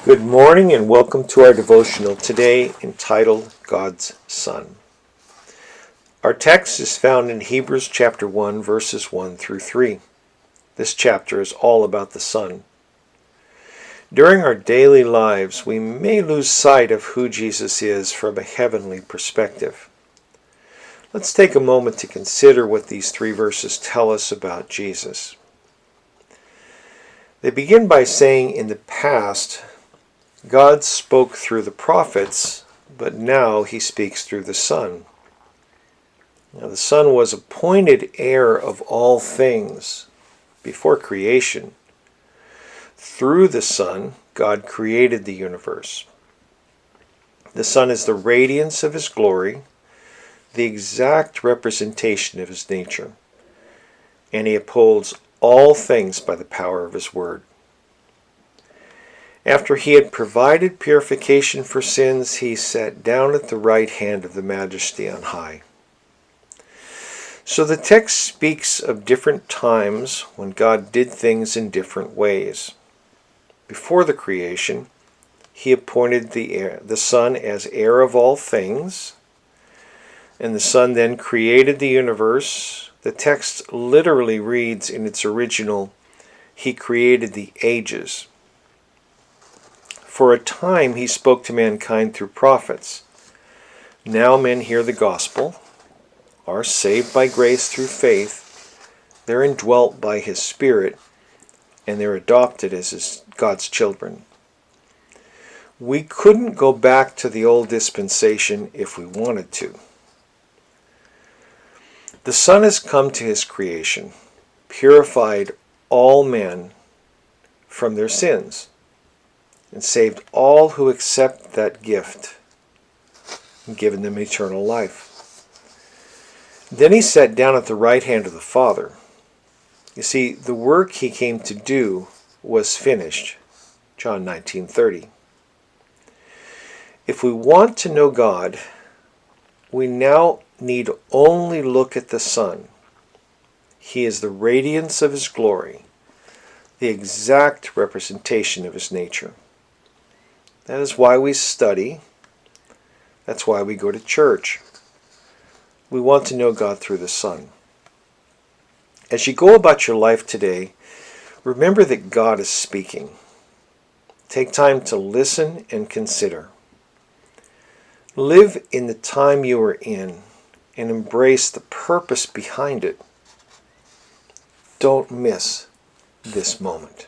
Good morning and welcome to our devotional today entitled God's Son. Our text is found in Hebrews chapter 1 verses 1 through 3. This chapter is all about the Son. During our daily lives, we may lose sight of who Jesus is from a heavenly perspective. Let's take a moment to consider what these three verses tell us about Jesus. They begin by saying in the past, God spoke through the prophets, but now he speaks through the Son. Now, the Son was appointed heir of all things before creation. Through the Son, God created the universe. The Son is the radiance of his glory, the exact representation of his nature, and he upholds all things by the power of his word. After he had provided purification for sins, he sat down at the right hand of the Majesty on high. So the text speaks of different times when God did things in different ways. Before the creation, he appointed the Son as heir of all things, and the Son then created the universe. The text literally reads in its original, he created the ages. For a time he spoke to mankind through prophets. Now men hear the gospel, are saved by grace through faith, they're indwelt by his Spirit, and they're adopted as God's children. We couldn't go back to the old dispensation if we wanted to. The Son has come to his creation, purified all men from their sins, and saved all who accept that gift, and given them eternal life. Then he sat down at the right hand of the Father. You see, the work he came to do was finished. John 19:30. If we want to know God, we now need only look at the Son. He is the radiance of his glory, the exact representation of his nature. That is why we study. That's why we go to church. We want to know God through the Son. As you go about your life today, remember that God is speaking. Take time to listen and consider. Live in the time you are in and embrace the purpose behind it. Don't miss this moment.